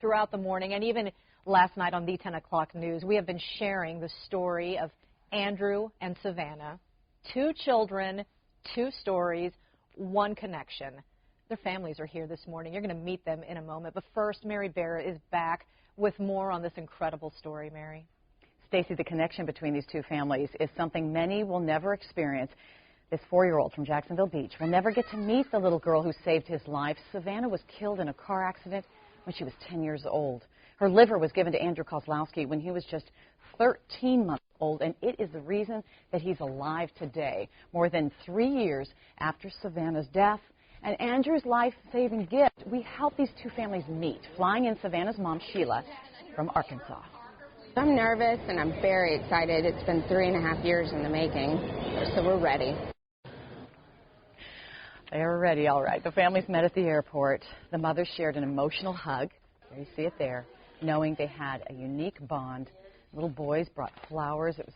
throughout the morning, and even last night on the 10 o'clock news, we have been sharing the story of Andrew and Savannah. 2 children, 2 stories, 1 connection. Their families are here this morning. You're going to meet them in a moment. But first, Mary Barrett is back with more on this incredible story, Mary. Stacy, the connection between these 2 families is something many will never experience. This 4-year-old from Jacksonville Beach will never get to meet the little girl who saved his life. Savannah was killed in a car accident when she was 10 years old. Her liver was given to Andrew Kozlowski when he was just 13 months old, and it is the reason that he's alive today, more than 3 years after Savannah's death. And Andrew's life-saving gift, we helped these 2 families meet, flying in Savannah's mom, Sheila, from Arkansas. I'm nervous and I'm very excited. It's been 3.5 years in the making, so we're ready. They were ready, all right. The families met at the airport. The mothers shared an emotional hug. There you see it there, knowing they had a unique bond. Little boys brought flowers. It was,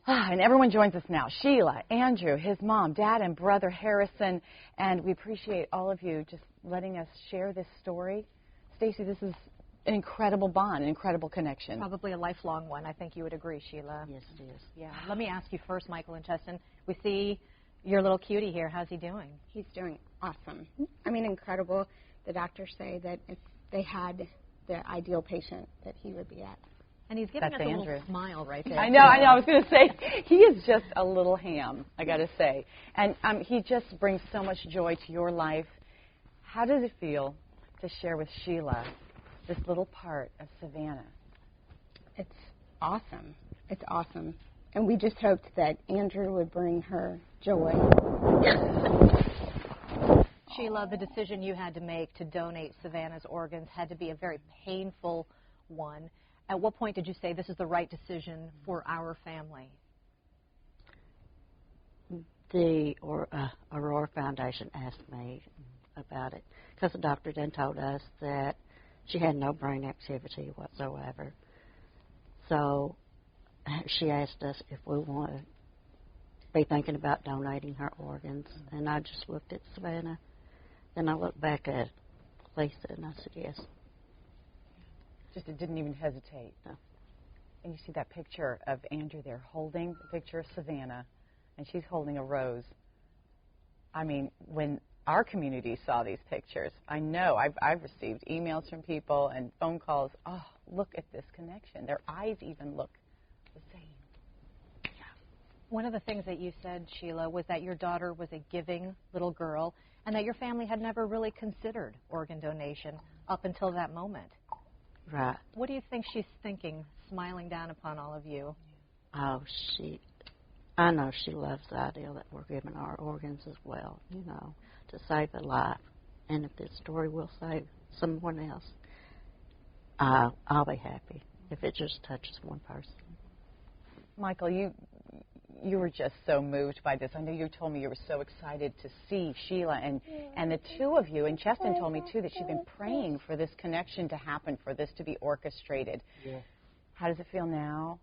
and everyone joins us now. Sheila, Andrew, his mom, dad, and brother Harrison. And we appreciate all of you just letting us share this story. Stacy, this is an incredible bond, an incredible connection. Probably a lifelong one. I think you would agree, Sheila. Yes, it is. Yeah. Let me ask you first, Michael and Cheston. We see your little cutie here. How's he doing? He's doing awesome. I mean, incredible. The doctors say that if they had the ideal patient, that he would be at. And he's giving us a little smile right there. I know. I was going to say, he is just a little ham, I got to say. And he just brings so much joy to your life. How does it feel to share with Sheila this little part of Savannah? It's awesome. It's awesome. And we just hoped that Andrew would bring her joy. Sheila, the decision you had to make to donate Savannah's organs had to be a very painful one. At what point did you say this is the right decision for our family? The Aurora Foundation asked me about it because the doctor then told us that she had no brain activity whatsoever. So she asked us if we wanted to be thinking about donating her organs, and I just looked at Savannah. Then I looked back at Lisa, and I said yes. Just it didn't even hesitate. No. And you see that picture of Andrew there holding the picture of Savannah, and she's holding a rose. I mean, when our community saw these pictures, I know I've received emails from people and phone calls. Oh, look at this connection. Their eyes even look the same. Yeah. One of the things that you said, Sheila, was that your daughter was a giving little girl and that your family had never really considered organ donation up until that moment. Right. What do you think she's thinking, smiling down upon all of you? Oh, I know she loves the idea that we're giving our organs as well, you know, to save a life. And if this story will save someone else, I'll be happy if it just touches one person. Michael, you were just so moved by this. I know you told me you were so excited to see Sheila, and the 2 of you, and Cheston told me too that you've been praying for this connection to happen, for this to be orchestrated. Yeah. How does it feel now?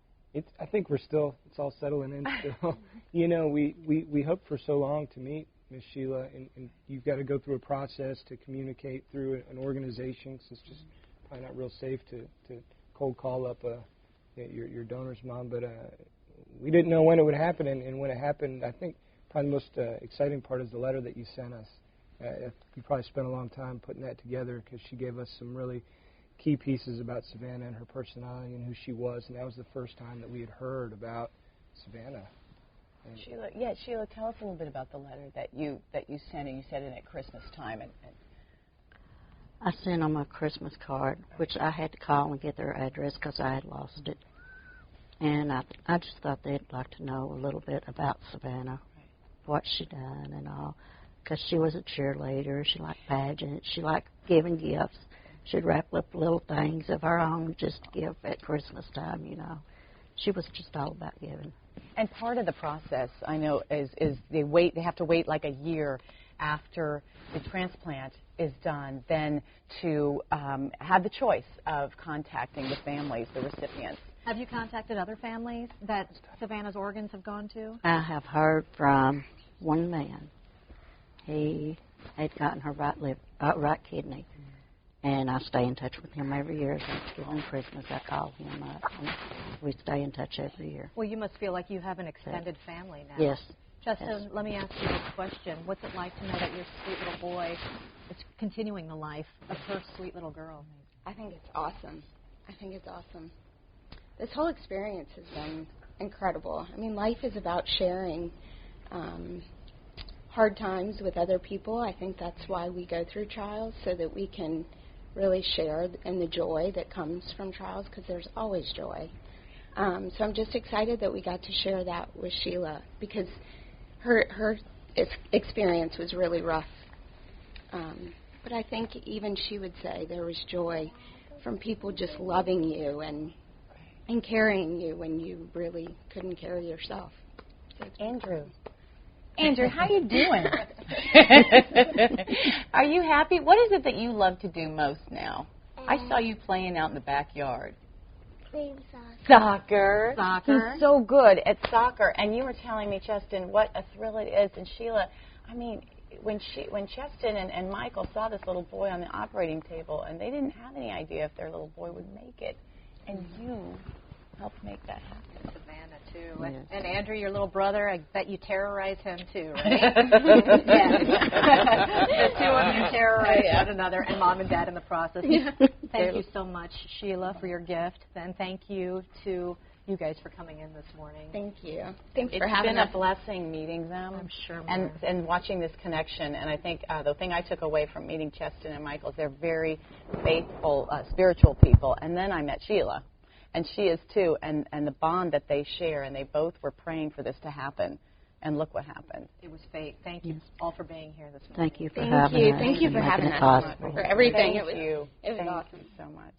I think it's all settling in still. You know, we hoped for so long to meet Miss Sheila, and you've got to go through a process to communicate through an organization, because it's just probably not real safe to cold call up your donor's mom, but we didn't know when it would happen, and when it happened, I think probably the most exciting part is the letter that you sent us. You probably spent a long time putting that together, because she gave us some really key pieces about Savannah and her personality and who she was, and that was the first time that we had heard about Savannah. And Sheila, tell us a little bit about the letter that you sent, and you sent it at Christmas time. I sent them a Christmas card, which I had to call and get their address because I had lost it. And I just thought they'd like to know a little bit about Savannah, what she done and all, because she was a cheerleader. She liked pageants. She liked giving gifts. She'd wrap up little things of her own just to give at Christmas time, you know. She was just all about giving. And part of the process, I know, is they have to wait like a year after the transplant is done, then to have the choice of contacting the families, the recipients. Have you contacted other families that Savannah's organs have gone to? I have heard from one man. He had gotten her right kidney, And I stay in touch with him every year. Thanksgiving and Christmas, I call him up, and we stay in touch every year. Well, you must feel like you have an extended family now. Yes. Justin, Yes. let me ask you this question. What's it like to know that your sweet little boy is continuing the life of her sweet little girl? I think it's awesome. I think it's awesome. This whole experience has been incredible. I mean, life is about sharing hard times with other people. I think that's why we go through trials, so that we can really share in the joy that comes from trials, because there's always joy. So I'm just excited that we got to share that with Sheila, because her experience was really rough. But I think even she would say there was joy from people just loving you and carrying you when you really couldn't carry yourself. So Andrew, how you doing? Are you happy? What is it that you love to do most now? I saw you playing out in the backyard. Playing soccer. Soccer. He's so good at soccer. And you were telling me, Cheston, what a thrill it is. And Sheila, I mean, when Cheston and Michael saw this little boy on the operating table, and they didn't have any idea if their little boy would make it, and you helped make that happen. Savannah, too. Yes. And Andrew, your little brother, I bet you terrorize him, too, right? Yes. The two of you terrorize one another, and Mom and Dad in the process. Thank you so much, Sheila, for your gift, and thank you to you guys for coming in this morning. Thank you. Thanks It's for having been us. a blessing meeting them. I'm sure. And watching this connection. And I think the thing I took away from meeting Cheston and Michael is they're very faithful, spiritual people. And then I met Sheila, and she is too. And the bond that they share, and they both were praying for this to happen. And look what happened. It was fate. Thank you all for being here this morning. Thank you for having us. Thank you for and having making it us. possible. For everything. Thank you. It was Thank awesome. you so much.